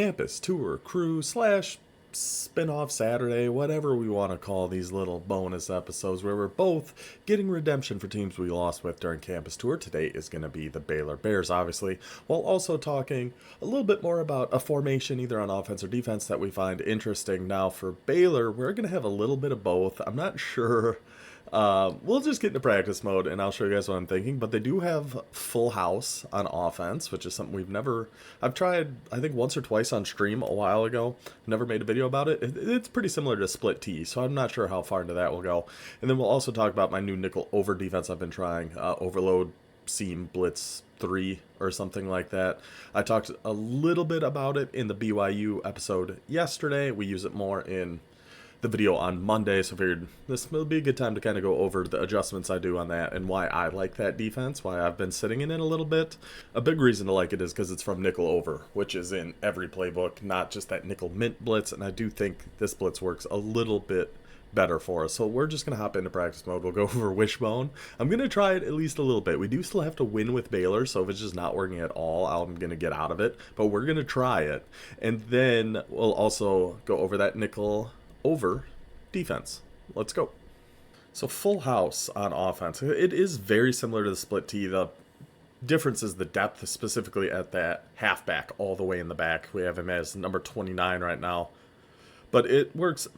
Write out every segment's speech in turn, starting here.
Campus tour crew slash spin-off Saturday, whatever we want to call these little bonus episodes where we're both getting redemption for teams we lost with during campus tour. Today is going to be the Baylor Bears, obviously, while also talking a little bit more about a formation either on offense or defense that we find interesting. Now for Baylor, we're going to have a little bit of both. I'm not sure. We'll just get into practice mode and I'll show you guys what I'm thinking, but they do have full house on offense, which is something I've tried, I think once or twice on stream a while ago, never made a video about it. It's pretty similar to split T, so I'm not sure how far into that we'll go. And then we'll also talk about my new nickel over defense I've been trying, overload, seam, blitz 3 or something like that. I talked a little bit about it in the BYU episode yesterday. We use it more in the video on Monday, so I figured this will be a good time to kind of go over the adjustments I do on that and why I like that defense, why I've been sitting in it a little bit. A big reason to like it is because it's from nickel over, which is in every playbook, not just that nickel mint blitz, and I do think this blitz works a little bit better for us. So we're just going to hop into practice mode. We'll go over wishbone. I'm going to try it at least a little bit. We do still have to win with Baylor, so if it's just not working at all, I'm going to get out of it, but we're going to try it. And then we'll also go over that nickel over defense. Let's go. So full house on offense. It is very similar to the split T. The difference is the depth, specifically at that halfback all the way in the back. We have him as number 29 right now. But it works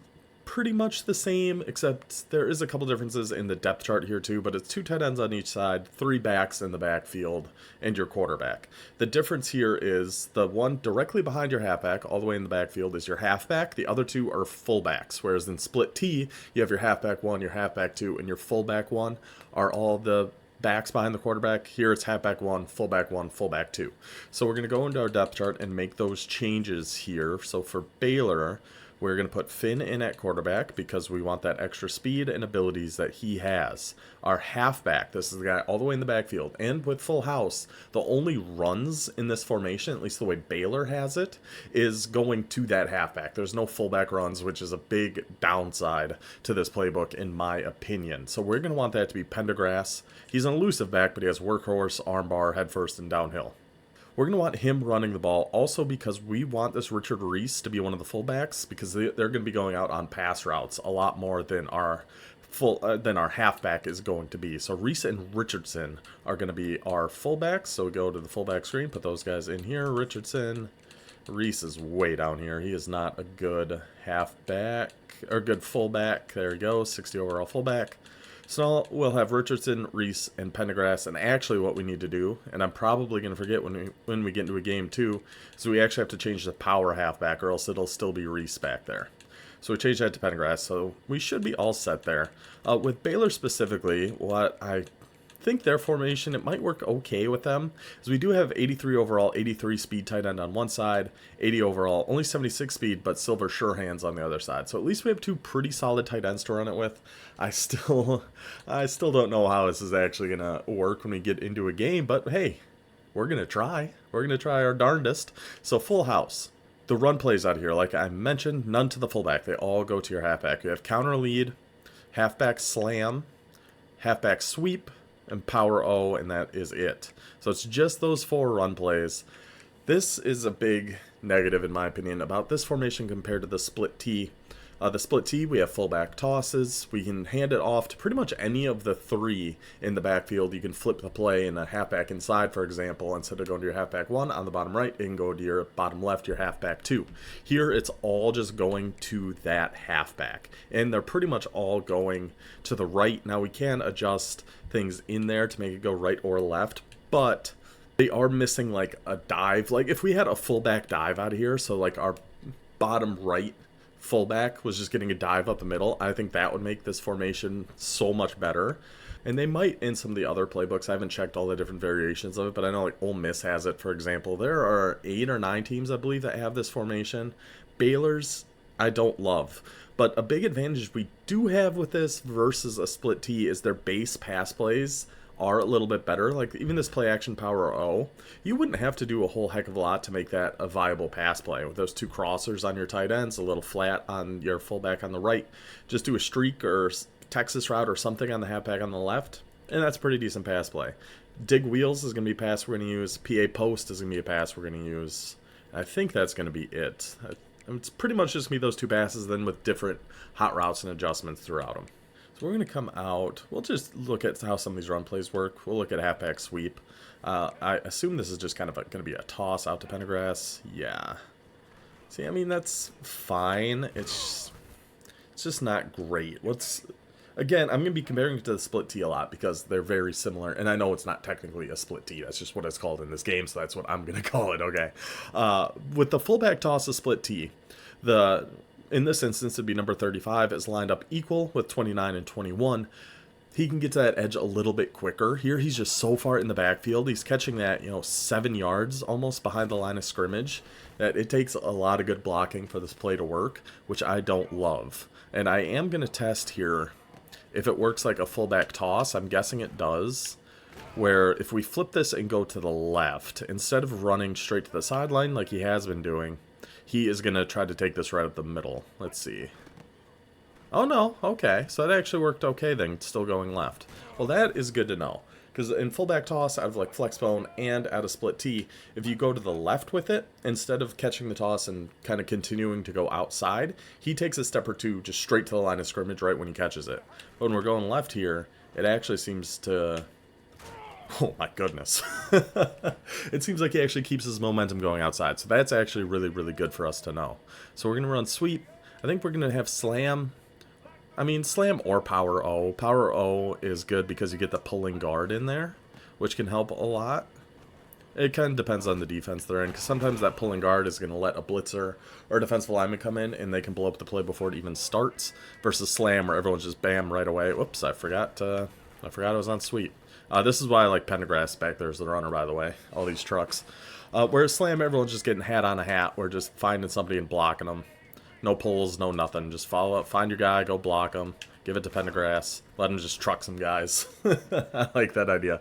pretty much the same, except there is a couple differences in the depth chart here too, but it's 2 tight ends on each side, 3 backs in the backfield, and your quarterback. The difference here is the one directly behind your halfback, all the way in the backfield, is your halfback. The other 2 are fullbacks, whereas in split T, you have your halfback 1, your halfback 2, and your fullback 1 are all the backs behind the quarterback. Here it's halfback 1, fullback 2. So we're going to go into our depth chart and make those changes here. So for Baylor, we're going to put Finn in at quarterback because we want that extra speed and abilities that he has. Our halfback, this is the guy all the way in the backfield, and with full house, the only runs in this formation, at least the way Baylor has it, is going to that halfback. There's no fullback runs, which is a big downside to this playbook in my opinion. So we're going to want that to be Pendergrass. He's an elusive back, but he has workhorse, armbar, head first, and downhill. We're going to want him running the ball also because we want this Richard Reese to be one of the fullbacks because they're going to be going out on pass routes a lot more than our halfback is going to be. So Reese and Richardson are going to be our fullbacks. So we go to the fullback screen, put those guys in here. Richardson, Reese is way down here. He is not a good halfback or good fullback. There we go, 60 overall fullback. So we'll have Richardson, Reese, and Pendergrass, and actually what we need to do, and I'm probably going to forget when we get into a game too, is we actually have to change the power halfback or else it'll still be Reese back there. So we change that to Pendergrass, so we should be all set there. With Baylor specifically, what I think their formation, it might work okay with them, is we do have 83 overall, 83 speed tight end on one side, 80 overall, only 76 speed, but Silver sure hands on the other side. So at least we have 2 pretty solid tight ends to run it with. I still don't know how this is actually gonna work when we get into a game, but hey, we're gonna try. We're gonna try our darndest. So full house. The run plays out here, like I mentioned, none to the fullback. They all go to your halfback. You have counter lead, halfback slam, halfback sweep, and power O, and that is it. So it's just those 4 run plays. This is a big negative, in my opinion, about this formation compared to the split T. The split T, we have fullback tosses. We can hand it off to pretty much any of the 3 in the backfield. You can flip the play in a halfback inside, for example. Instead of going to your halfback 1 on the bottom right, it can go to your bottom left, your halfback 2. Here, it's all just going to that halfback. And they're pretty much all going to the right. Now, we can adjust things in there to make it go right or left, but they are missing like a dive. Like if we had a fullback dive out of here, so like our bottom right fullback was just getting a dive up the middle, I think that would make this formation so much better. And they might in some of the other playbooks. I haven't checked all the different variations of it, but I know like Ole Miss has it, for example. There are 8 or 9 teams, I believe, that have this formation. Baylor's I don't love. But a big advantage we do have with this versus a split T is their base pass plays are a little bit better. Like even this play action power O, you wouldn't have to do a whole heck of a lot to make that a viable pass play. With those 2 crossers on your tight ends, a little flat on your fullback on the right, just do a streak or Texas route or something on the halfback on the left, and that's a pretty decent pass play. Dig wheels is going to be a pass we're going to use. PA post is going to be a pass we're going to use. I think that's going to be it. It's pretty much just me those two passes, then with different hot routes and adjustments throughout them. So we're going to come out. We'll just look at how some of these run plays work. We'll look at halfback sweep. I assume this is just kind of going to be a toss out to Pendergrass. Yeah. See, I mean, that's fine. It's just not great. Again, I'm going to be comparing it to the split tee a lot because they're very similar. And I know it's not technically a split tee. That's just what it's called in this game, so that's what I'm going to call it, okay? With the fullback toss of split tee, in this instance, it'd be number 35 is lined up equal with 29 and 21. He can get to that edge a little bit quicker. Here, he's just so far in the backfield. He's catching that, 7 yards almost behind the line of scrimmage that it takes a lot of good blocking for this play to work, which I don't love. And I am going to test here if it works like a fullback toss. I'm guessing it does, where if we flip this and go to the left, instead of running straight to the sideline like he has been doing, he is going to try to take this right up the middle. Let's see. Oh, no. Okay. So that actually worked okay then, still going left. Well, that is good to know. Because in fullback toss, out of like flex bone and out of split tee, if you go to the left with it, instead of catching the toss and kind of continuing to go outside, he takes a step or two just straight to the line of scrimmage right when he catches it. But when we're going left here, it actually seems to... Oh my goodness. It seems like he actually keeps his momentum going outside. So that's actually really, really good for us to know. So we're going to run sweep. I think we're going to have slam. I mean, slam or power O. Power O is good because you get the pulling guard in there, which can help a lot. It kind of depends on the defense they're in, because sometimes that pulling guard is going to let a blitzer or a defensive lineman come in, and they can blow up the play before it even starts, versus slam, where everyone's just bam right away. Whoops, I forgot I was on sweep. This is why I like Pendergrass back there as the runner, by the way. All these trucks. Whereas slam, everyone's just getting hat on a hat. We're just finding somebody and blocking them. No pulls, no nothing. Just follow up, find your guy, go block him, give it to Pendergrass, let him just truck some guys. I like that idea.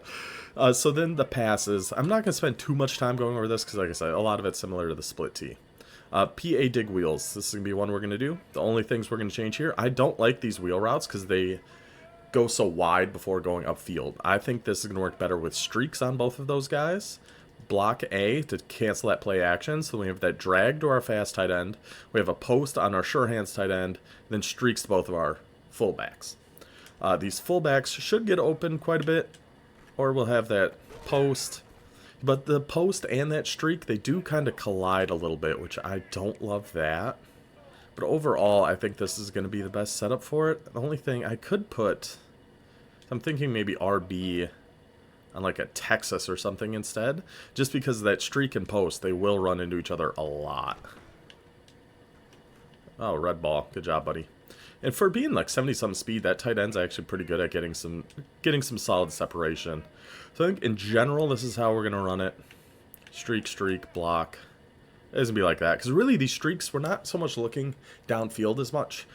So then the passes. I'm not going to spend too much time going over this because, like I said, a lot of it's similar to the split tee. PA dig wheels. This is going to be one we're going to do. The only things we're going to change here, I don't like these wheel routes because they go so wide before going upfield. I think this is going to work better with streaks on both of those guys. Block A to cancel that play action, so we have that drag to our fast tight end. We have a post on our sure hands tight end, then streaks to both of our fullbacks. These fullbacks should get open quite a bit, or we'll have that post. But the post and that streak, they do kind of collide a little bit, which I don't love that. But overall, I think this is going to be the best setup for it. The only thing I could put, I'm thinking maybe RB on like a Texas or something instead, just because of that streak and post, they will run into each other a lot. Oh, red ball. Good job, buddy. And for being like 70-something speed, that tight end's actually pretty good at getting some solid separation. So I think in general, this is how we're going to run it. Streak, streak, block. It's going to be like that. Because really, these streaks, we're not so much looking downfield as much.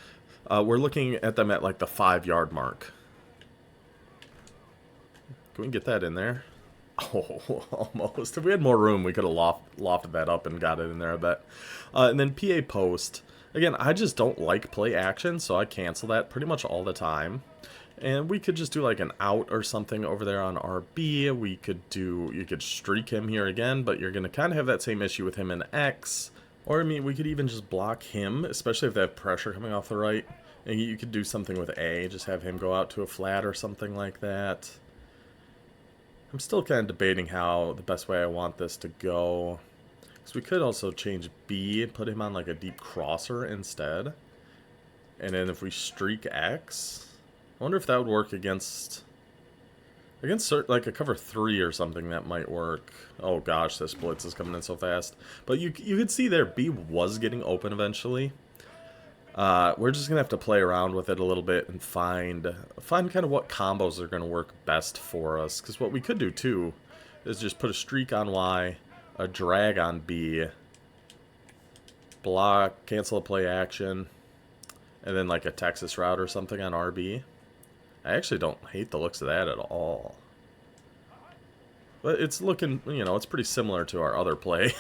We're looking at them at like the 5-yard mark. Can we get that in there? Oh, almost. If we had more room, we could have lofted that up and got it in there, I bet. And then PA post. Again, I just don't like play action, so I cancel that pretty much all the time. And we could just do like an out or something over there on RB. You could streak him here again, but you're going to kind of have that same issue with him in X. Or, I mean, we could even just block him, especially if they have pressure coming off the right. And you could do something with A, just have him go out to a flat or something like that. I'm still kind of debating how the best way I want this to go. Because we could also change B and put him on like a deep crosser instead. And then if we streak X, I wonder if that would work against like a cover 3 or something. That might work. Oh gosh, this blitz is coming in so fast. But you could see there B was getting open eventually. We're just going to have to play around with it a little bit and find kind of what combos are going to work best for us. Because what we could do, too, is just put a streak on Y, a drag on B, block, cancel a play action, and then like a Texas route or something on RB. I actually don't hate the looks of that at all. But it's looking, it's pretty similar to our other play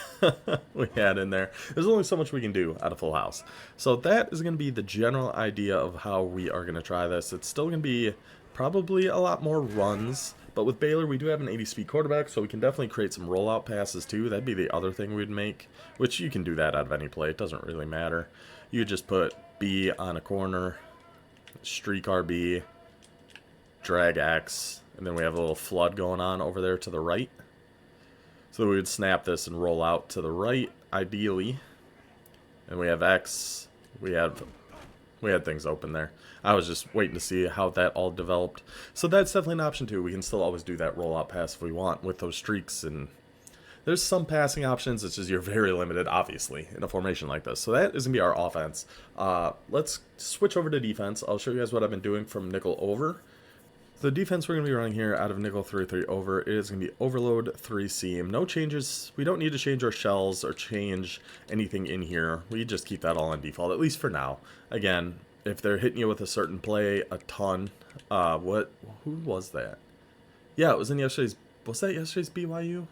we had in there. There's only so much we can do out of Full House. So that is going to be the general idea of how we are going to try this. It's still going to be probably a lot more runs, But with Baylor, we do have an 80-speed quarterback, so we can definitely create some rollout passes too. That'd be the other thing we'd make, which you can do that out of any play. It doesn't really matter. You just put B on a corner, streak RB, drag X, and then we have a little flood going on over there to the right. So we would snap this and roll out to the right, ideally. And we have X. We had things open there. I was just waiting to see how that all developed. So that's definitely an option too. We can still always do that rollout pass if we want with those streaks. And there's some passing options. It's just you're very limited, obviously, in a formation like this. So that is going to be our offense. Let's switch over to defense. I'll show you guys what I've been doing from nickel over. The defense we're going to be running here out of nickel 3-3 over is going to be overload 3 seam. No changes. We don't need to change our shells or change anything in here. We just keep that all on default, at least for now. Again, if they're hitting you with a certain play a ton, who was that? Yeah, it was in yesterday's, was that yesterday's BYU?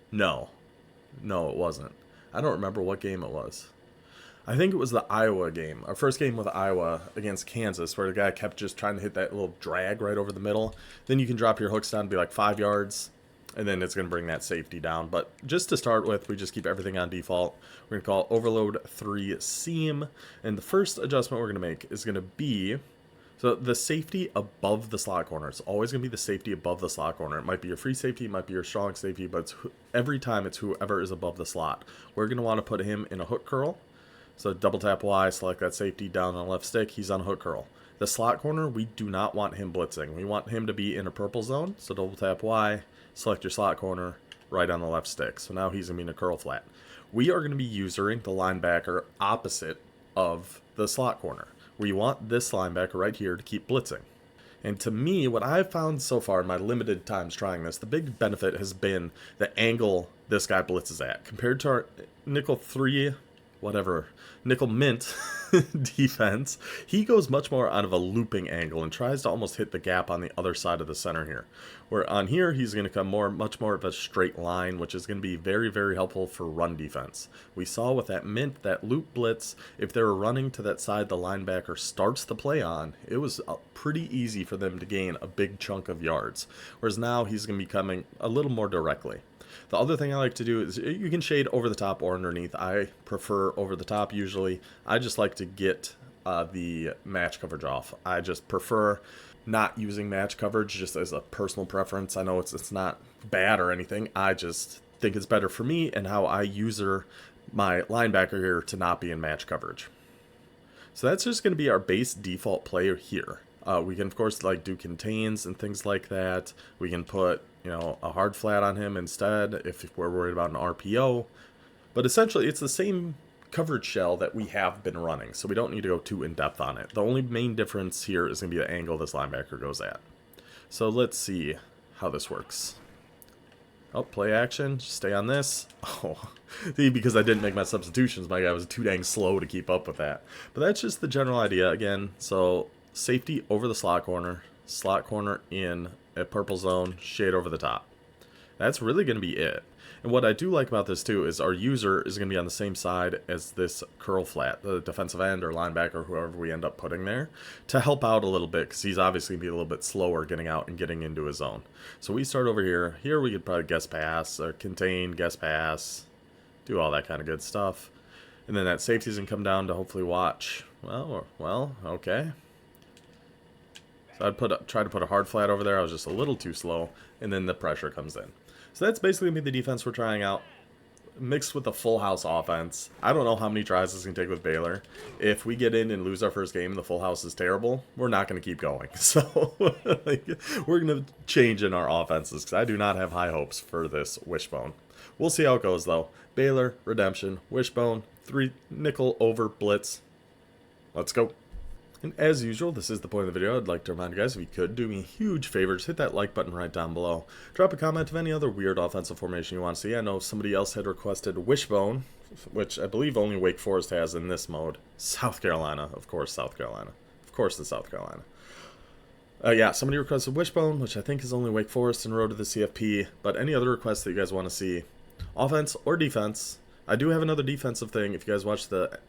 No, it wasn't. I don't remember what game it was. I think it was the Iowa game, our first game with Iowa against Kansas, where the guy kept just trying to hit that little drag right over the middle. Then you can drop your hooks down to be like 5 yards, and then it's going to bring that safety down. But just to start with, we just keep everything on default. We're going to call overload 3 seam, and the first adjustment we're going to make is going to be, so the safety above the slot corner. It's always going to be the safety above the slot corner. It might be your free safety, it might be your strong safety, but every time it's whoever is above the slot. We're going to want to put him in a hook curl. So double tap Y, select that safety down on the left stick. He's on a hook curl. The slot corner, we do not want him blitzing. We want him to be in a purple zone. So double tap Y, select your slot corner, right on the left stick. So now he's going to be in a curl flat. We are going to be using the linebacker opposite of the slot corner. We want this linebacker right here to keep blitzing. And to me, what I've found so far in my limited times trying this, the big benefit has been the angle this guy blitzes at. Compared to our nickel 3, nickel mint defense, he goes much more out of a looping angle and tries to almost hit the gap on the other side of the center here. Where on here, he's going to come much more of a straight line, which is going to be very, very helpful for run defense. We saw with that mint, that loop blitz, if they were running to that side the linebacker starts the play on, it was pretty easy for them to gain a big chunk of yards. Whereas now he's going to be coming a little more directly. The other thing I like to do is you can shade over the top or underneath. I prefer over the top usually. I just like to get the match coverage off. I just prefer not using match coverage just as a personal preference. I know it's not bad or anything. I just think it's better for me and how I user my linebacker here to not be in match coverage. So that's just going to be our base default player here. We can, of course, like do contains and things like that. We can put, a hard flat on him instead if we're worried about an RPO. But essentially, it's the same coverage shell that we have been running, so we don't need to go too in-depth on it. The only main difference here is going to be the angle this linebacker goes at. So let's see how this works. Oh, play action. Stay on this. Oh, see, because I didn't make my substitutions, my guy was too dang slow to keep up with that. But that's just the general idea again. So safety over the slot corner in a purple zone, shade over the top. That's really going to be it. And what I do like about this too is our user is going to be on the same side as this curl flat, the defensive end or linebacker, whoever we end up putting there, to help out a little bit because he's obviously going to be a little bit slower getting out and getting into his zone. So we start over here. Here we could probably guess pass or contain, guess pass, do all that kind of good stuff. And then that safety's going to come down to hopefully watch. Well, okay. So I'd try to put a hard flat over there. I was just a little too slow, and then the pressure comes in. So that's basically going to be the defense we're trying out, mixed with a full house offense. I don't know how many tries this is going to take with Baylor. If we get in and lose our first game and the full house is terrible, we're not going to keep going. So we're going to change in our offenses because I do not have high hopes for this wishbone. We'll see how it goes, though. Baylor, redemption, wishbone, 3 nickel over blitz. Let's go. And as usual, this is the point of the video. I'd like to remind you guys, if you could, do me a huge favor, just hit that like button right down below. Drop a comment of any other weird offensive formation you want to see. I know somebody else had requested wishbone, which I believe only Wake Forest has in this mode. South Carolina, of course, South Carolina. Of course, the South Carolina. Yeah, somebody requested wishbone, which I think is only Wake Forest and Road to the CFP. But any other requests that you guys want to see, offense or defense. I do have another defensive thing. If you guys watch the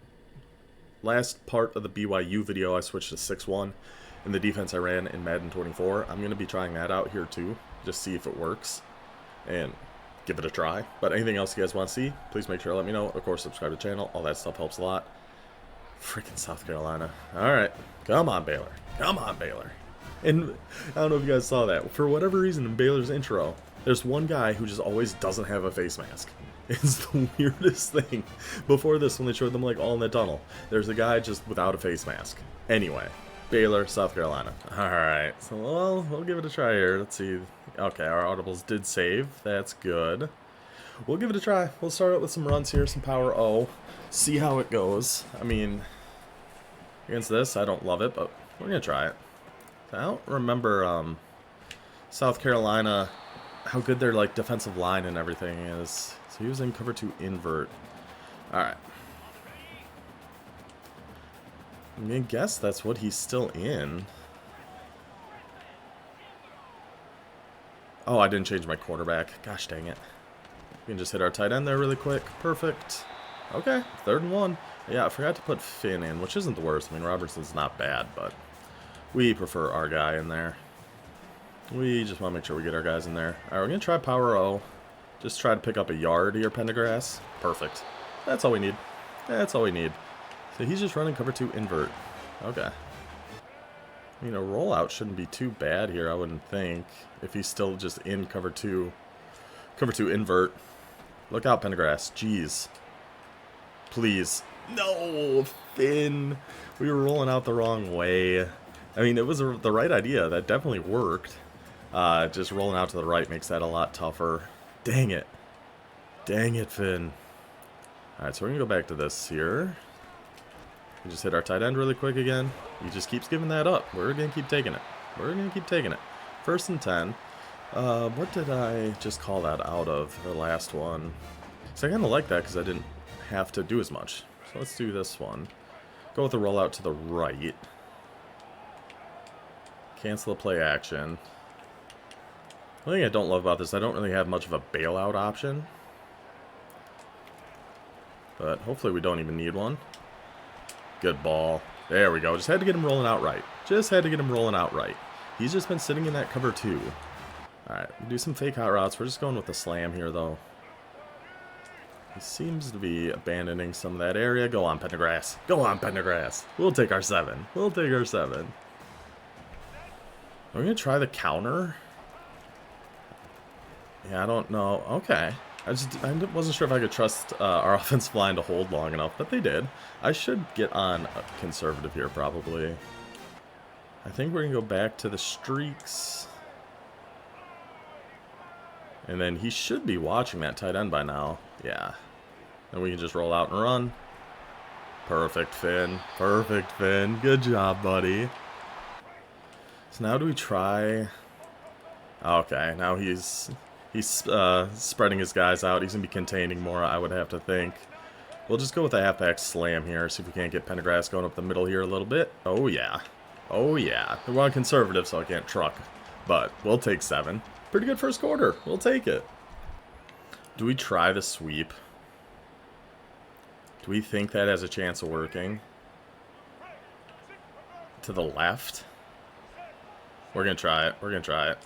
last part of the BYU video, I switched to 6-1. in the defense I ran in Madden 24. I'm going to be trying that out here too, just see if it works, and give it a try. But anything else you guys want to see, please make sure to let me know. Of course, subscribe to the channel. All that stuff helps a lot. Freaking South Carolina. Alright. Come on, Baylor. Come on, Baylor. And I don't know if you guys saw that. For whatever reason, in Baylor's intro, there's one guy who just always doesn't have a face mask. It's the weirdest thing. Before this, when they showed them like all in the tunnel, there's a guy just without a face mask. Anyway, Baylor, South Carolina. Alright, so we'll give it a try here. Let's see. Okay, our audibles did save. That's good. We'll give it a try. We'll start out with some runs here, some power O. See how it goes. I mean, against this, I don't love it, but we're going to try it. I don't remember South Carolina, how good their like defensive line and everything is. So he was in cover 2 invert. Alright. I'm going to guess that's what he's still in. Oh, I didn't change my quarterback. Gosh dang it. We can just hit our tight end there really quick. Perfect. Okay, 3rd and 1. Yeah, I forgot to put Finn in, which isn't the worst. I mean, Robertson's not bad, but we prefer our guy in there. We just want to make sure we get our guys in there. Alright, we're going to try Power O. Just try to pick up a yard here, Pendergrass. Perfect. That's all we need. That's all we need. So he's just running cover 2 invert. Okay. I mean, a rollout shouldn't be too bad here, I wouldn't think. If he's still just in cover 2 invert. Look out, Pendergrass. Jeez. Please. No, Finn. We were rolling out the wrong way. I mean, it was the right idea. That definitely worked. Just rolling out to the right makes that a lot tougher. Dang it. Dang it, Finn. Alright, so we're going to go back to this here. We just hit our tight end really quick again. He just keeps giving that up. We're going to keep taking it. We're going to keep taking it. 1st and 10. What did I just call that out of, the last one? So I kind of like that because I didn't have to do as much. So let's do this one. Go with the rollout to the right. Cancel the play action. The thing I don't love about this, I don't really have much of a bailout option. But hopefully we don't even need one. Good ball. There we go. Just had to get him rolling out right. Just had to get him rolling out right. He's just been sitting in that cover 2. Alright, do some fake hot routes. We're just going with the slam here, though. He seems to be abandoning some of that area. Go on, Pendergrass. Go on, Pendergrass. We'll take our 7. We'll take our 7. Are we going to try the counter? Yeah, I don't know. Okay. I wasn't sure if I could trust our offensive line to hold long enough, but they did. I should get on conservative here, probably. I think we're going to go back to the streaks. And then he should be watching that tight end by now. Yeah. Then we can just roll out and run. Perfect, Finn. Perfect, Finn. Good job, buddy. So now do we try... Okay, now he's spreading his guys out. He's going to be containing more, I would have to think. We'll just go with a halfback slam here. See if we can't get Pendergrass going up the middle here a little bit. Oh, yeah. Oh, yeah. We're on conservative, so I can't truck. But we'll take 7. Pretty good first quarter. We'll take it. Do we try the sweep? Do we think that has a chance of working? To the left? We're going to try it. We're going to try it.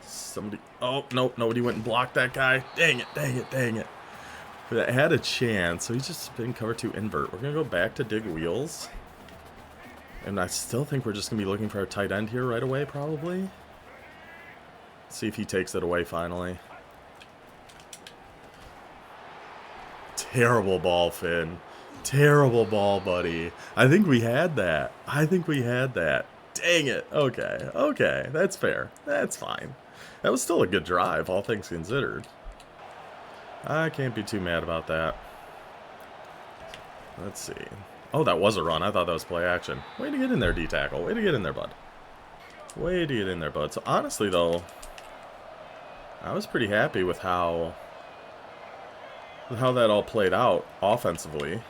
Somebody... Oh, no. Nobody went and blocked that guy. Dang it. Dang it. Dang it. That had a chance. So he's just been cover 2 invert. We're going to go back to dig wheels. And I still think we're just going to be looking for our tight end here right away, probably. See if he takes it away finally. Terrible ball, Finn. Terrible ball, buddy. I think we had that. I think we had that. Dang it. Okay. Okay. That's fair. That's fine. That was still a good drive, all things considered. I can't be too mad about that. Let's see. Oh, that was a run. I thought that was play action. Way to get in there, D-tackle. Way to get in there, bud. Way to get in there, bud. So honestly, though, I was pretty happy with how that all played out offensively.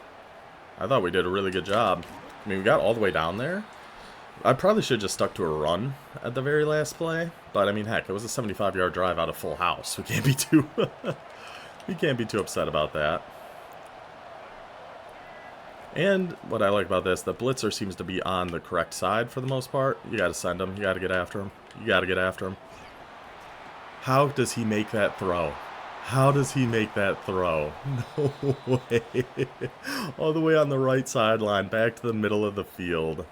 I thought we did a really good job. I mean, we got all the way down there. I probably should have just stuck to a run at the very last play. But, I mean, heck, it was a 75-yard drive out of full house. We can't be too... we can't be too upset about that. And what I like about this, the blitzer seems to be on the correct side for the most part. You got to send him. You got to get after him. You got to get after him. How does he make that throw? How does he make that throw? No way. All the way on the right sideline, back to the middle of the field.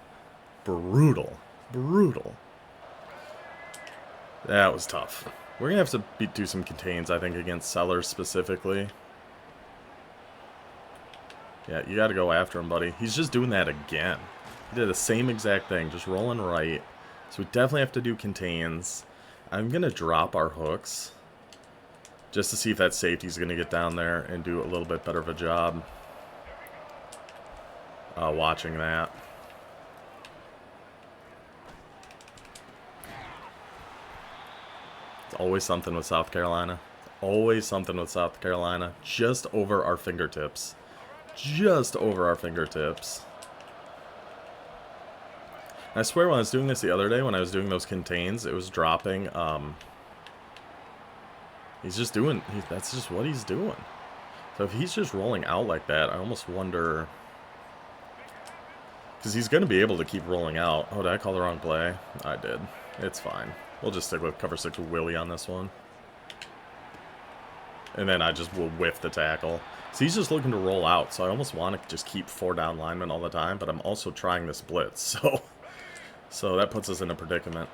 Brutal. Brutal. That was tough. We're going to have to do some contains, I think, against Sellers specifically. Yeah, you got to go after him, buddy. He's just doing that again. He did the same exact thing, just rolling right. So we definitely have to do contains. I'm going to drop our hooks just to see if that safety's going to get down there and do a little bit better of a job watching that. It's always something with South Carolina. Always something with South Carolina. Just over our fingertips. Just over our fingertips. And I swear when I was doing this the other day, when I was doing those contains, it was dropping. He's just doing, that's just what he's doing. So if he's just rolling out like that, I almost wonder. Because he's going to be able to keep rolling out. Oh, did I call the wrong play? I did. It's fine. We'll just stick with cover 6 with Willie on this one. And then I just will whiff the tackle. So he's just looking to roll out, so I almost want to just keep 4 down linemen all the time, but I'm also trying this blitz, so that puts us in a predicament.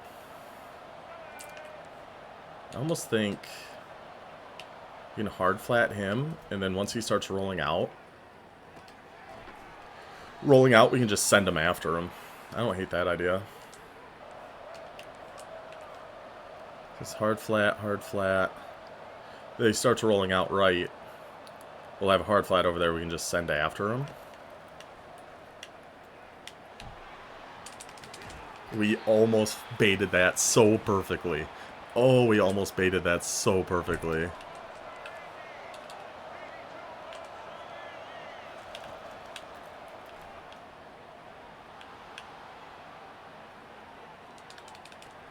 I almost think you can hard flat him, and then once he starts rolling out, we can just send him after him. I don't hate that idea. Just hard flat, hard flat. Then he starts rolling out right. We'll have a hard flat over there we can just send after him. We almost baited that so perfectly. Oh, we almost baited that so perfectly.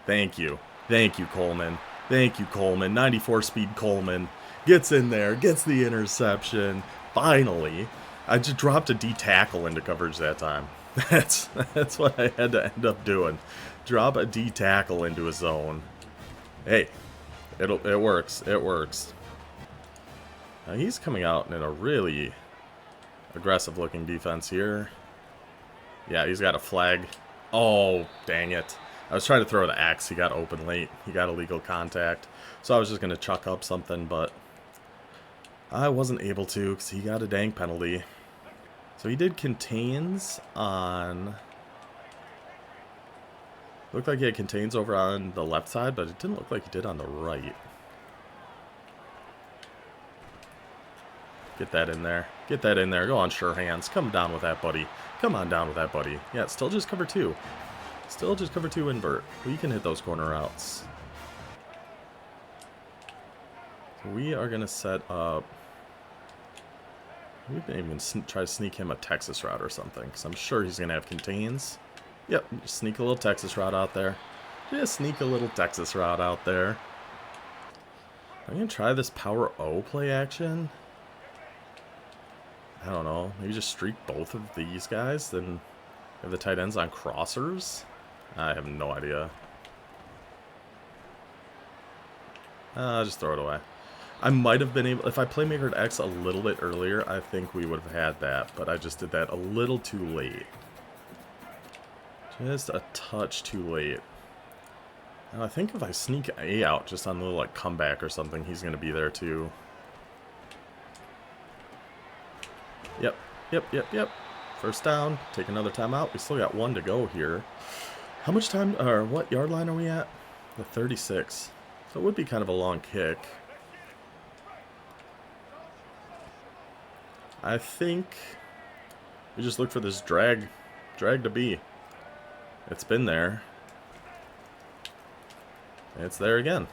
Thank you. Thank you, Coleman. Thank you, Coleman. 94 speed Coleman. Gets in there, gets the interception. Finally. I just dropped a D tackle into coverage that time. That's what I had to end up doing. Drop a D tackle into a zone. Hey, it works. It works. Now he's coming out in a really aggressive looking defense here. Yeah, he's got a flag. Oh, dang it. I was trying to throw the axe. He got open late. He got illegal contact. So I was just going to chuck up something, but I wasn't able to because he got a dang penalty. So he did contains on... Looked like he had contains over on the left side, but it didn't look like he did on the right. Get that in there. Get that in there. Go on, sure hands. Come down with that, buddy. Come on down with that, buddy. Yeah, still just cover 2. Still just cover 2 invert. We can hit those corner routes. So we are going to set up... We can even try to sneak him a Texas route or something, because I'm sure he's going to have contains. Yep, just sneak a little Texas route out there. Just sneak a little Texas route out there. I'm going to try this power O play action. I don't know. Maybe just streak both of these guys, then have the tight ends on crossers? I have no idea. Just throw it away. I might have been able... If I playmakered X a little bit earlier, I think we would have had that. But I just did that a little too late. Just a touch too late. Now I think if I sneak A out just on a little like comeback or something, he's going to be there too. Yep, yep, yep, yep. First down. Take another timeout. We still got 1 to go here. How much time, or what yard line are we at? The 36. So it would be kind of a long kick. I think we just look for this drag to be. It's been there. It's there again.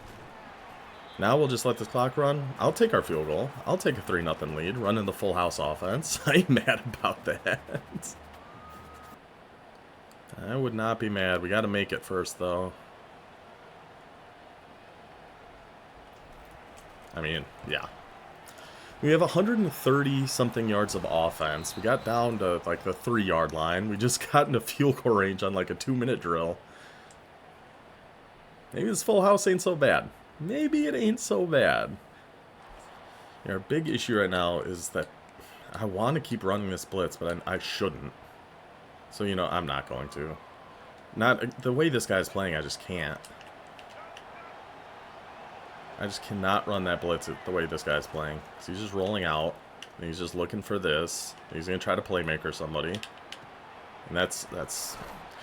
Now we'll just let this clock run. I'll take our field goal. I'll take a 3-0 lead, running the full house offense. I ain't mad about that. I would not be mad. We got to make it first, though. I mean, yeah. We have 130 something yards of offense. We got down to like the 3-yard line. We just got into field goal range on like a 2-minute drill. Maybe this full house ain't so bad. Maybe it ain't so bad. Yeah, our big issue right now is that I want to keep running this blitz, but I shouldn't. So, you know, I'm not going to. Not the way this guy's playing, I just can't. I just cannot run that blitz the way this guy's playing. So he's just rolling out, and he's just looking for this. He's going to try to playmaker somebody. And that's...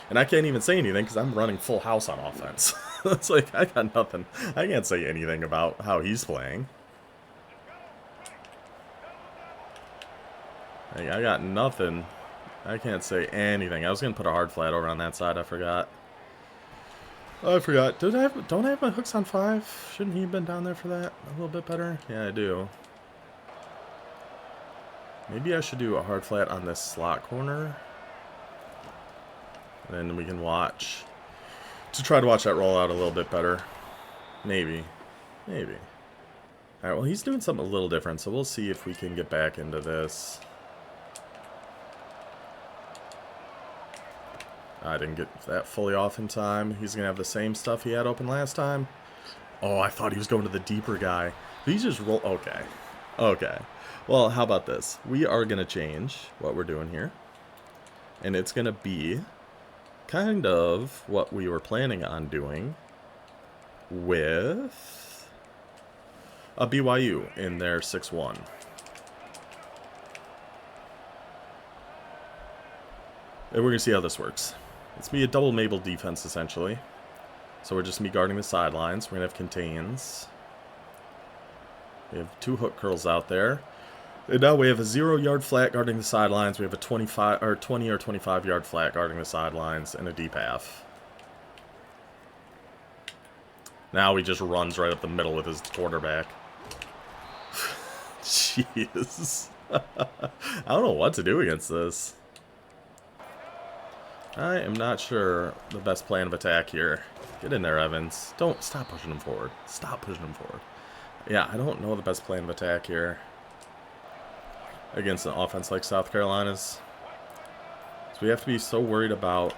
And I can't even say anything because I'm running full house on offense. It's like, I got nothing. I can't say anything about how he's playing. Like, I got nothing. I can't say anything. I was going to put a hard flat over on that side. I forgot. Oh, I forgot. Don't I have my hooks on 5? Shouldn't he have been down there for that a little bit better? Yeah, I do. Maybe I should do a hard flat on this slot corner. And then we can watch. To try to watch that roll out a little bit better. Maybe. Maybe. Alright, well, he's doing something a little different, so we'll see if we can get back into this. I didn't get that fully off in time. He's going to have the same stuff he had open last time. Oh, I thought he was going to the deeper guy. He just roll. Okay. Okay. Well, how about this? We are going to change what we're doing here. And it's going to be kind of what we were planning on doing with a BYU in their 6-1. And we're going to see how this works. It's be a double Mabel defense, essentially. So we're just me guarding the sidelines. We're going to have contains. We have 2 hook curls out there. And now we have a 0-yard flat guarding the sidelines. We have a 20 or 25-yard flat guarding the sidelines and a deep half. Now he just runs right up the middle with his quarterback. Jeez. I don't know what to do against this. I am not sure the best plan of attack here. Get in there, Evans. Don't stop pushing him forward. Stop pushing him forward. Yeah, I don't know the best plan of attack here against an offense like South Carolina's. So we have to be so worried about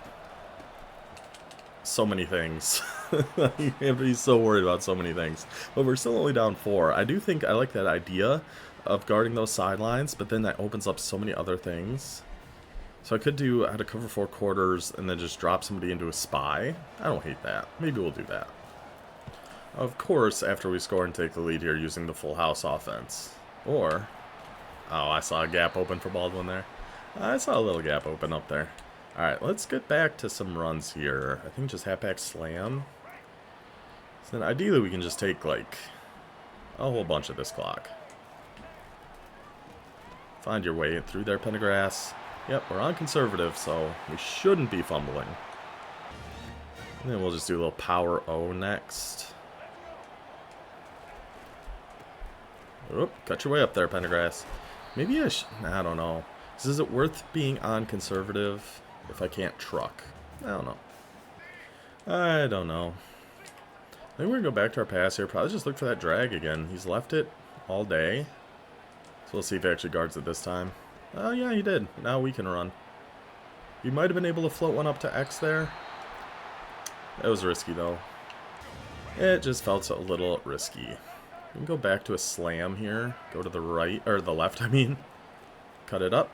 so many things. We have to be so worried about so many things. But we're still only down 4. I do think I like that idea of guarding those sidelines, but then that opens up so many other things. So I could do out of cover 4 quarters and then just drop somebody into a spy. I don't hate that. Maybe we'll do that. Of course, after we score and take the lead here using the full house offense. Or, oh, I saw a gap open for Baldwin there. I saw a little gap open up there. Alright, let's get back to some runs here. I think just halfback slam. So then ideally we can just take like a whole bunch of this clock. Find your way through there, Pendergrass. Yep, we're on conservative, so we shouldn't be fumbling. And then we'll just do a little power O next. Oop, cut your way up there, Pendergrass. Maybe I don't know. Is it worth being on conservative if I can't truck? I don't know. I don't know. I think we're going to go back to our pass here. Probably just look for that drag again. He's left it all day. So we'll see if he actually guards it this time. Oh, yeah, he did. Now we can run. He might have been able to float one up to X there. That was risky, though. It just felt a little risky. We can go back to a slam here. Go to the right, or the left, I mean. Cut it up.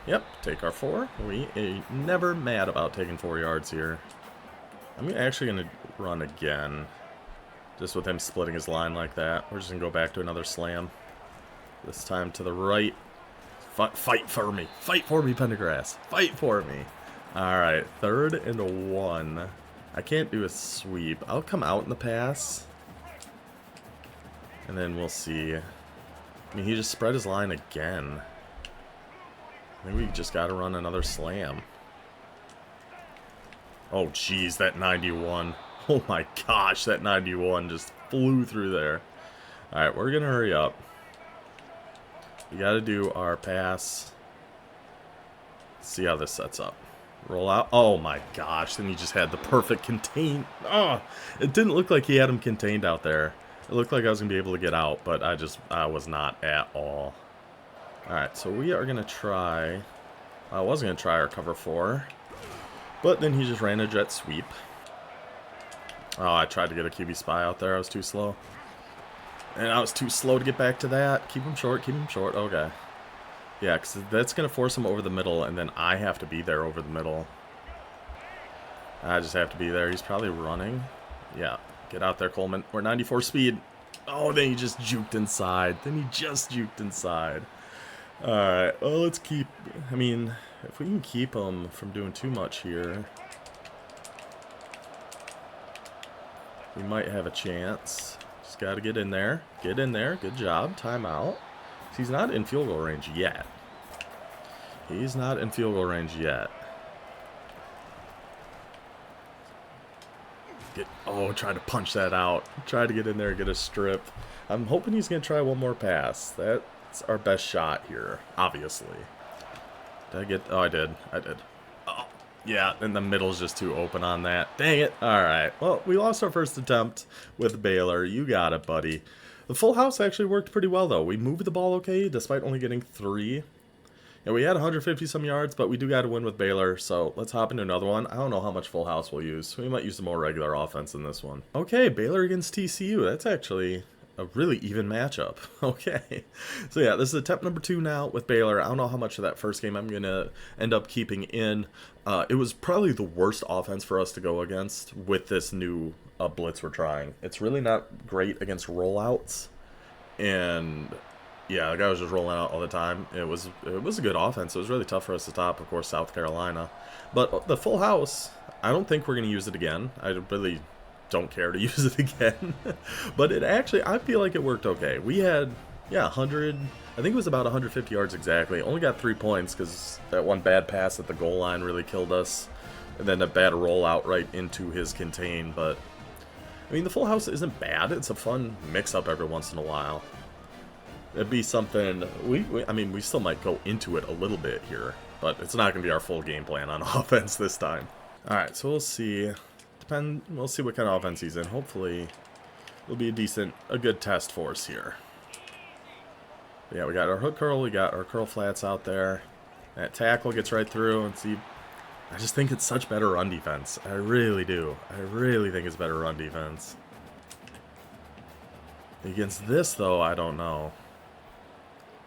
Yep, take our 4. We ain't never mad about taking 4 yards here. I'm actually going to run again. Just with him splitting his line like that. We're just going to go back to another slam. This time to the right. Fight for me. Fight for me, Pendergrass. Fight for me. Alright, 3rd and 1. I can't do a sweep. I'll come out in the pass. And then we'll see. I mean, he just spread his line again. I think we just got to run another slam. Oh, jeez, that 91. Oh, my gosh, that 91 just flew through there. Alright, we're going to hurry up. We got to do our pass. See how this sets up. Roll out. Oh my gosh. Then he just had the perfect contain. Oh, it didn't look like he had him contained out there. It looked like I was going to be able to get out, but I was not at all. Alright, so we are going to try... I was going to try our cover 4. But then he just ran a jet sweep. Oh, I tried to get a QB spy out there. I was too slow. And I was too slow to get back to that. Keep him short, keep him short. Okay. Yeah, because that's going to force him over the middle, and then I have to be there over the middle. I just have to be there. He's probably running. Yeah. Get out there, Coleman. We're 94 speed. Oh, then he just juked inside. Alright, well, let's keep... I mean, if we can keep him from doing too much here, we might have a chance. Just got to get in there. Get in there. Good job. Timeout. He's not in field goal range yet. He's not in field goal range yet. Try to punch that out. Try to get in there and get a strip. I'm hoping he's going to try one more pass. That's our best shot here, obviously. Did I get... Oh, I did. Oh, yeah, and the middle's just too open on that. Dang it. All right. Well, we lost our first attempt with Baylor. You got it, buddy. The full house actually worked pretty well, though. We moved the ball okay, despite only getting 3. And we had 150-some yards, but we do got to win with Baylor, so let's hop into another one. I don't know how much full house we'll use. We might use some more regular offense in this one. Okay, Baylor against TCU. That's actually a really even matchup. Okay. So, yeah, this is attempt number 2 now with Baylor. I don't know how much of that first game I'm going to end up keeping in. It was probably the worst offense for us to go against with this new blitz we're trying. It's really not great against rollouts, and... yeah, the guy was just rolling out all the time. It was a good offense. It was really tough for us to stop, of course, South Carolina. But the full house, I don't think we're going to use it again. I really don't care to use it again. But it actually, I feel like it worked okay. We had, yeah, 100, I think it was about 150 yards exactly. Only got 3 points because that one bad pass at the goal line really killed us. And then a bad rollout right into his contain. But, I mean, the full house isn't bad. It's a fun mix-up every once in a while. It'd be something, I mean, we still might go into it a little bit here, but it's not going to be our full game plan on offense this time. Alright, so we'll see. We'll see what kind of offense he's in. Hopefully, it'll be a good test for us here. But yeah, we got our hook curl, we got our curl flats out there. That tackle gets right through, and see, I just think it's such better run defense. I really do. I really think it's better run defense. Against this, though, I don't know.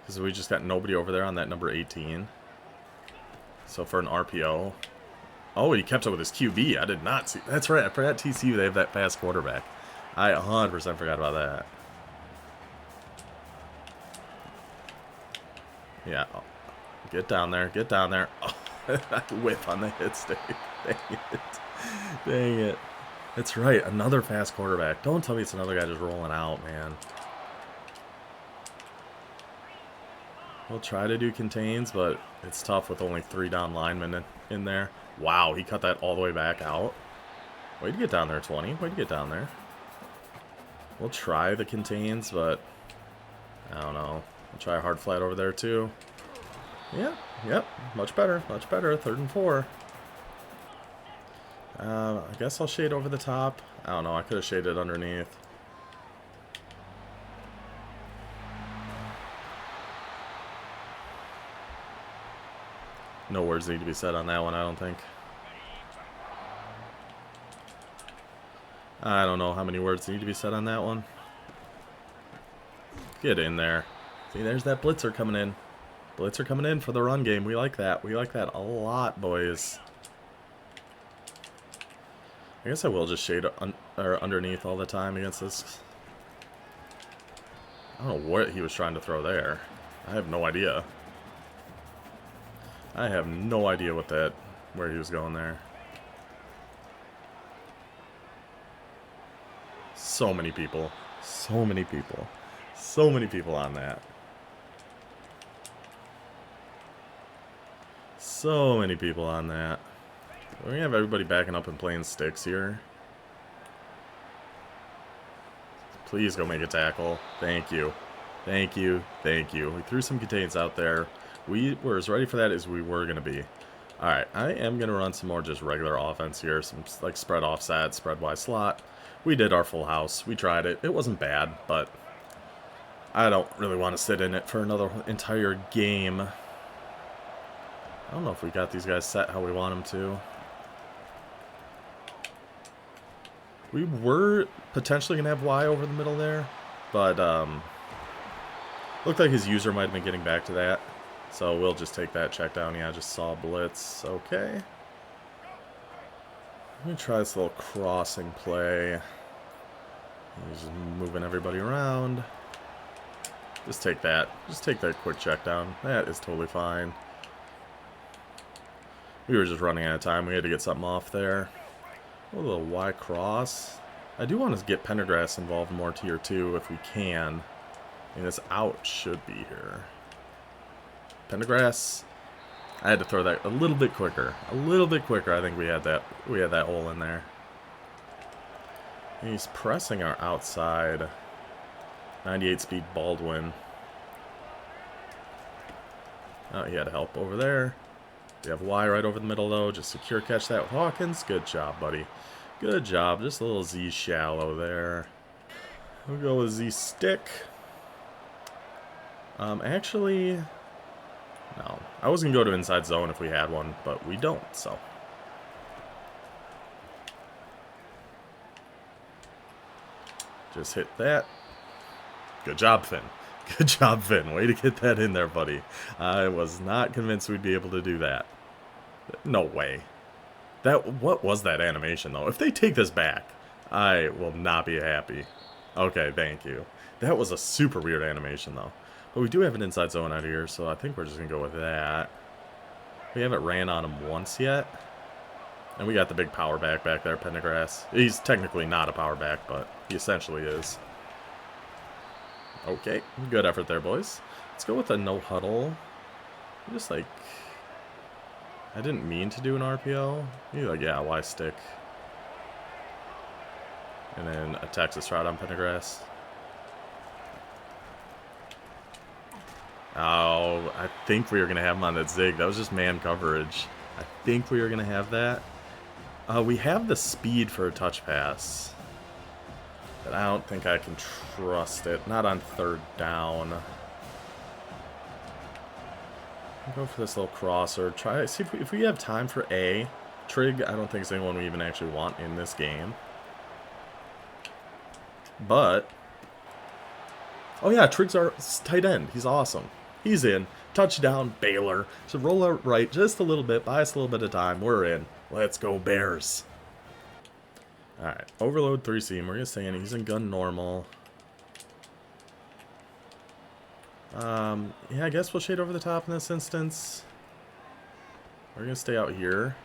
Because we just got nobody over there on that number 18. So for an RPO. Oh, he kept up with his QB. I did not see. That's right. I forgot TCU. They have that fast quarterback. I 100% forgot about that. Yeah. Oh, get down there. Get down there. Oh, I whip on the hit stick. Dang it. Dang it. That's right. Another fast quarterback. Don't tell me it's another guy just rolling out, man. We'll try to do contains, but it's tough with only 3 down linemen in there. Wow, he cut that all the way back out. Way to get down there, 20. Way to get down there. We'll try the contains, but I don't know. We'll try a hard flat over there, too. Yeah, yep. Much better. Much better. 3rd and 4. I guess I'll shade over the top. I don't know. I could have shaded underneath. No words need to be said on that one, I don't think. I don't know how many words need to be said on that one. Get in there. See, there's that blitzer coming in. Blitzer coming in for the run game. We like that. We like that a lot, boys. I guess I will just shade underneath all the time against this. I don't know what he was trying to throw there. I have no idea. I have no idea where he was going there. So many people. So many people. So many people on that. So many people on that. We're going to have everybody backing up and playing sticks here. Please go make a tackle. Thank you. Thank you. Thank you. We threw some contains out there. We were as ready for that as we were going to be. Alright, I am going to run some more just regular offense here. Some like spread offset, spread wide slot. We did our full house. We tried it. It wasn't bad, but I don't really want to sit in it for another entire game. I don't know if we got these guys set how we want them to. We were potentially going to have Y over the middle there, but looked like his user might have been getting back to that. So we'll just take that check down. Yeah, I just saw blitz. Okay. Let me try this little crossing play. He's just moving everybody around. Just take that. Just take that quick check down. That is totally fine. We were just running out of time. We had to get something off there. A little Y cross. I do want to get Pendergrass involved more tier 2 if we can. I mean, this out should be here. Pendergrass. I had to throw that a little bit quicker. A little bit quicker. I think we had that hole in there. He's pressing our outside. 98 speed Baldwin. Oh, he had help over there. We have Y right over the middle, though. Just secure catch that with Hawkins. Good job, buddy. Good job. Just a little Z shallow there. We'll go with Z stick. Actually, no. I was going to go to inside zone if we had one, but we don't, so. Just hit that. Good job, Finn. Good job, Finn. Way to get that in there, buddy. I was not convinced we'd be able to do that. No way. What was that animation, though? If they take this back, I will not be happy. Okay, thank you. That was a super weird animation, though. But we do have an inside zone out here, so I think we're just going to go with that. We haven't ran on him once yet. And we got the big power back there, Pendergrass. He's technically not a power back, but he essentially is. Okay, good effort there, boys. Let's go with a no huddle. Just like, I didn't mean to do an RPO. Maybe like, yeah, Y stick. And then a Texas route on Pendergrass. Oh, I think we were going to have him on that zig. That was just man coverage. I think we were going to have that. We have the speed for a touch pass. But I don't think I can trust it. Not on third down. I'll go for this little crosser. Try see if we have time for A. Trig, I don't think is anyone we even actually want in this game. But oh yeah, Trig's our tight end. He's awesome. He's in. Touchdown, Baylor. So roll out right just a little bit. Buy us a little bit of time. We're in. Let's go, Bears. Alright, overload 3-seam. We're going to stay in. He's in gun normal. Yeah, I guess we'll shade over the top in this instance. We're going to stay out here.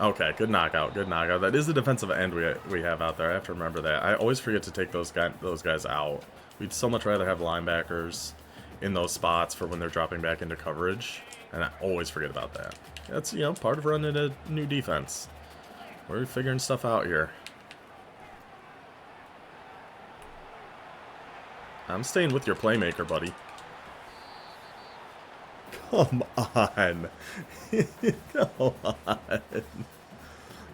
Okay, good knockout, good knockout. That is the defensive end we have out there. I have to remember that. I always forget to take those guys out. We'd so much rather have linebackers in those spots for when they're dropping back into coverage. And I always forget about that. That's, you know, part of running a new defense. We're figuring stuff out here. I'm staying with your playmaker, buddy. Come on. Come on.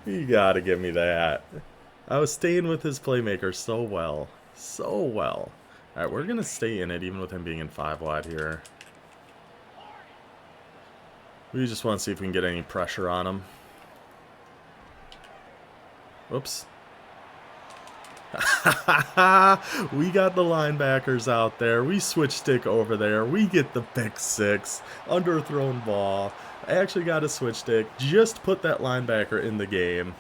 You gotta give me that. I was staying with his playmaker so well. So well. Alright, we're gonna stay in it even with him being in 5 wide here. We just want to see if we can get any pressure on him. Whoops. We got the linebackers out there. We switch stick over there. We get the pick 6. Underthrown ball. I actually got a switch stick. Just put that linebacker in the game.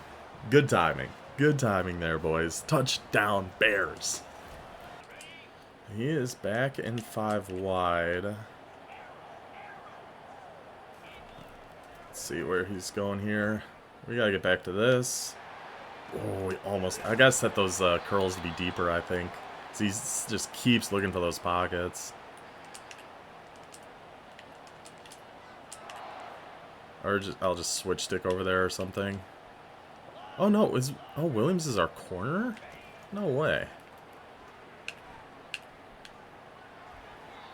Good timing. Good timing there, boys. Touchdown, Bears. He is back in 5 wide. Let's see where he's going here. We gotta get back to this. Oh, we almost... I gotta set those curls to be deeper, I think. So he just keeps looking for those pockets. Or I'll just switch stick over there or something. Oh, no. Oh, Williams is our corner? No way.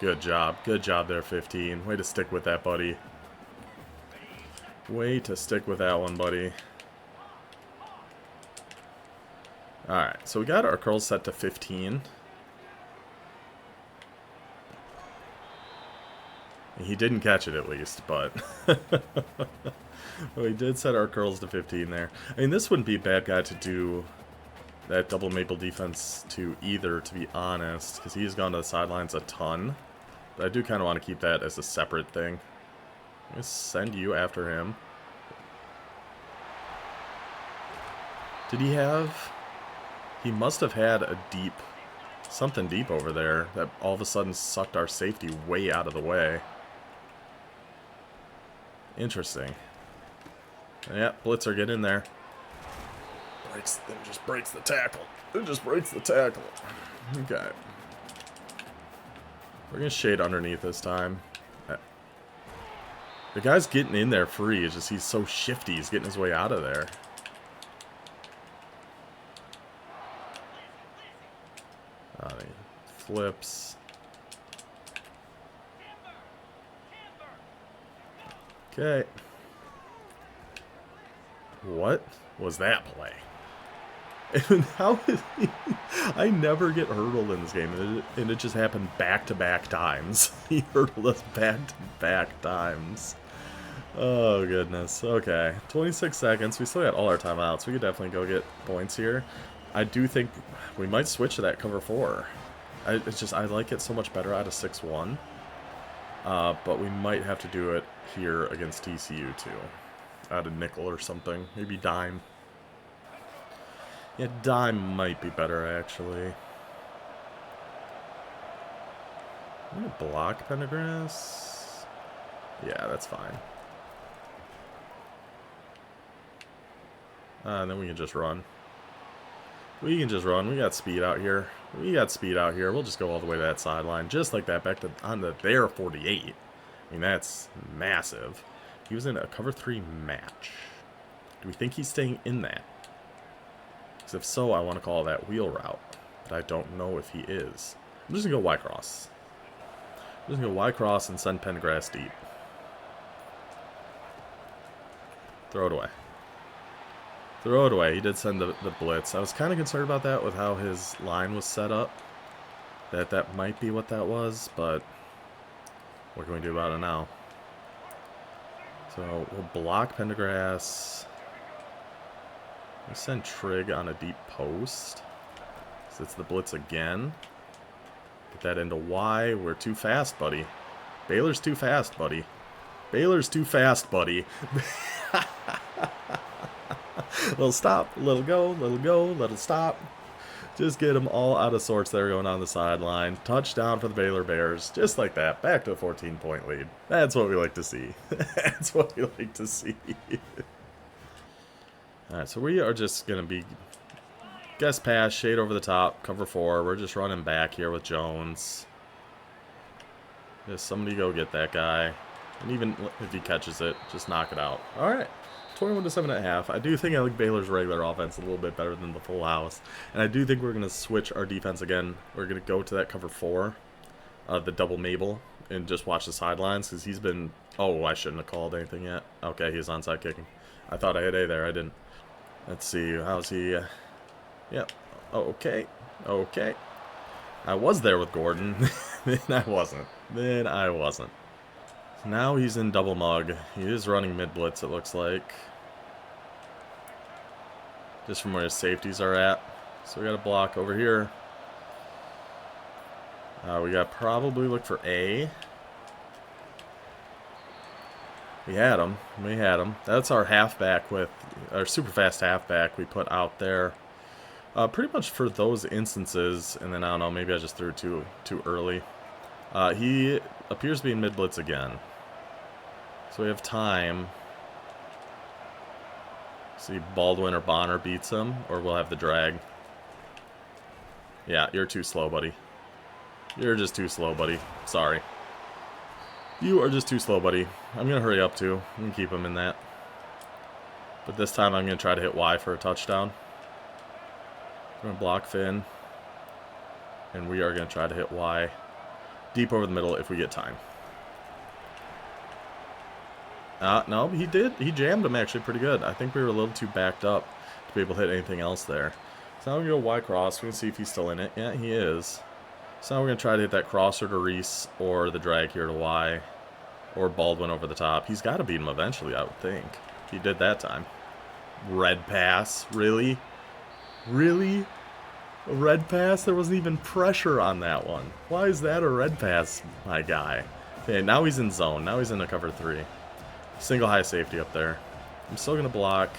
Good job. Good job there, 15. Way to stick with that, buddy. Way to stick with that one, buddy. Alright, so we got our curls set to 15. He didn't catch it at least, but we did set our curls to 15 there. I mean, this wouldn't be a bad guy to do that double maple defense to either, to be honest, because he's gone to the sidelines a ton. But I do kind of want to keep that as a separate thing. Let's send you after him. Did he have... He must have had a deep... something deep over there that all of a sudden sucked our safety way out of the way. Interesting. Yeah, blitzer, get in there. Then just breaks the tackle. It just breaks the tackle. Okay. We're going to shade underneath this time. The guy's getting in there free. It's just he's so shifty. He's getting his way out of there. He flips. Okay. What was that play? And how is he? I never get hurdled in this game, and it just happened back-to-back times. He hurdled us back-to-back times. Oh, goodness. Okay. 26 seconds. We still got all our timeouts. We could definitely go get points here. I do think we might switch to that cover 4. I like it so much better out of 6-1. But we might have to do it here against TCU, too. Out of nickel or something. Maybe dime. Yeah, dime might be better, actually. I'm going to block Pendergrass. Yeah, that's fine. And then we can just run. We can just run. We got speed out here. We'll just go all the way to that sideline. Just like that, back to on the their 48. I mean, that's massive. He was in a cover 3 match. Do we think he's staying in that? Because if so, I want to call that wheel route. But I don't know if he is. I'm just going to go Y-cross. I'm just going to go Y-cross and send Pendergrass deep. Throw it away. Throw it away. He did send the blitz. I was kind of concerned about that with how his line was set up. That might be what that was, but what can we do about it now? So we'll block Pendergrass. We'll send Trig on a deep post. So it's the blitz again. Get that into Y. We're too fast, buddy. Baylor's too fast, buddy. Baylor's too fast, buddy. Little stop, little go, little stop. Just get them all out of sorts there going on the sideline. Touchdown for the Baylor Bears. Just like that. Back to a 14-point lead. That's what we like to see. That's what we like to see. Alright, so we are just going to be guess pass, shade over the top, cover 4. We're just running back here with Jones. Just somebody go get that guy. And even if he catches it, just knock it out. Alright. 21 to 7.5. I do think I like Baylor's regular offense a little bit better than the full house. And I do think we're going to switch our defense again. We're going to go to that cover 4, the double Mabel, and just watch the sidelines because he's been... Oh, I shouldn't have called anything yet. Okay, he's onside kicking. I thought I had A there. I didn't. Let's see. How's he... Yep. Oh, okay. Okay. I was there with Gordon. Then I wasn't. Now he's in double mug. He is running mid-blitz, it looks like. Just from where his safeties are at. So we got a block over here. We got to probably look for A. We had him. That's our halfback with our super fast halfback we put out there. Pretty much for those instances. And then, I don't know, maybe I just threw it too early. He appears to be in mid-blitz again. So we have time. See Baldwin or Bonner beats him, or we'll have the drag. Yeah, you're too slow, buddy. You're just too slow, buddy. Sorry. You are just too slow, buddy. I'm going to hurry up, too. I'm going to keep him in that. But this time I'm going to try to hit Y for a touchdown. We're going to block Finn. And we are going to try to hit Y deep over the middle if we get time. No, he did. He jammed him actually pretty good. I think we were a little too backed up to be able to hit anything else there. So now we go Y cross. We can see if he's still in it. Yeah, he is. So now we're going to try to hit that crosser to Reese or the drag here to Y. Or Baldwin over the top. He's got to beat him eventually, I would think. He did that time. Red pass? Really? Really? A red pass? There wasn't even pressure on that one. Why is that a red pass, my guy? Okay, now he's in zone. Now he's in a cover 3. Single high safety up there. I'm still going to block.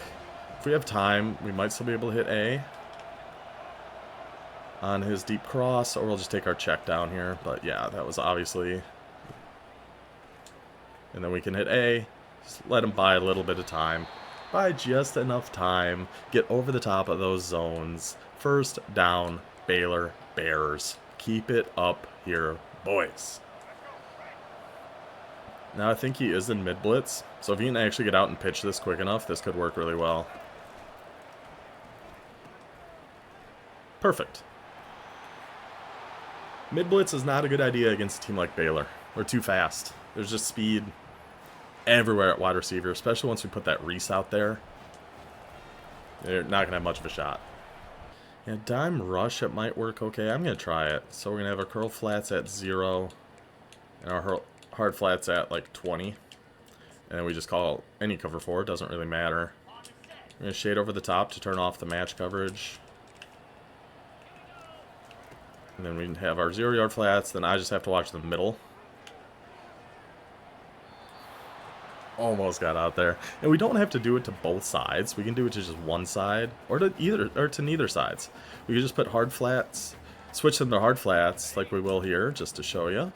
If we have time, we might still be able to hit A on his deep cross, or we'll just take our check down here. But yeah, that was obviously... And then we can hit A, just let him buy a little bit of time. Buy just enough time, get over the top of those zones. First down, Baylor Bears. Keep it up here, boys. Now I think he is in mid-blitz, so if he can actually get out and pitch this quick enough, this could work really well. Perfect. Mid-blitz is not a good idea against a team like Baylor. We're too fast. There's just speed everywhere at wide receiver, especially once we put that Reese out there. They're not going to have much of a shot. Yeah, dime rush, it might work okay. I'm going to try it. So we're going to have our curl flats at 0 and our hard flats at like 20. And then we just call any cover 4. It doesn't really matter. We're going to shade over the top to turn off the match coverage. And then we have our 0-yard flats. Then I just have to watch the middle. Almost got out there. And we don't have to do it to both sides. We can do it to just one side or to neither sides. We can just put hard flats, switch them to hard flats like we will here just to show you.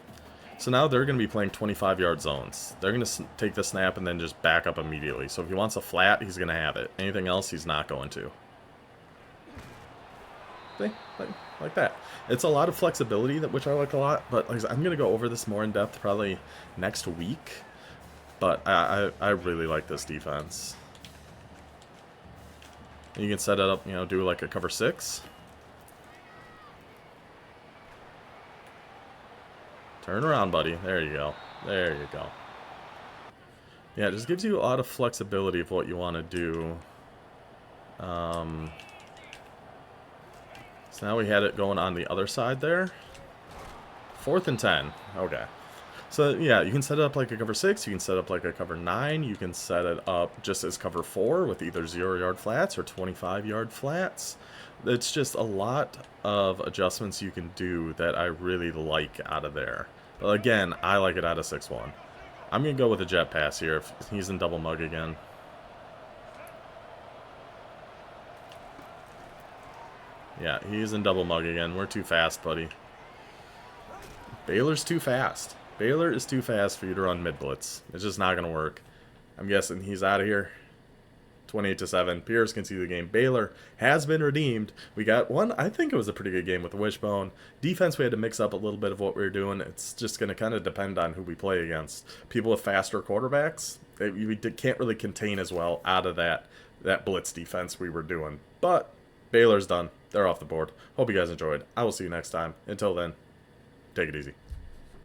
So now they're going to be playing 25-yard zones. They're going to take the snap and then just back up immediately. So if he wants a flat, he's going to have it. Anything else, he's not going to. See? Like that. It's a lot of flexibility, which I like a lot. But like I said, I'm going to go over this more in depth probably next week. But I really like this defense. And you can set it up, you know, do like a cover 6. Turn around, buddy. There you go. There you go. Yeah, it just gives you a lot of flexibility of what you want to do. So now we had it going on the other side there. 4th and 10. Okay. So, yeah, you can set it up like a cover 6, you can set it up like a cover 9, you can set it up just as cover 4 with either 0-yard flats or 25-yard flats. It's just a lot of adjustments you can do that I really like out of there. But again, I like it out of 6-1. I'm going to go with a jet pass here if he's in double mug again. Yeah, he's in double mug again. We're too fast, buddy. Baylor's too fast. Baylor is too fast for you to run mid-blitz. It's just not going to work. I'm guessing he's out of here. 28-7. Pierce can see the game. Baylor has been redeemed. We got one. I think it was a pretty good game with the Wishbone. Defense, we had to mix up a little bit of what we were doing. It's just going to kind of depend on who we play against. People with faster quarterbacks, we can't really contain as well out of that blitz defense we were doing. But Baylor's done. They're off the board. Hope you guys enjoyed. I will see you next time. Until then, take it easy.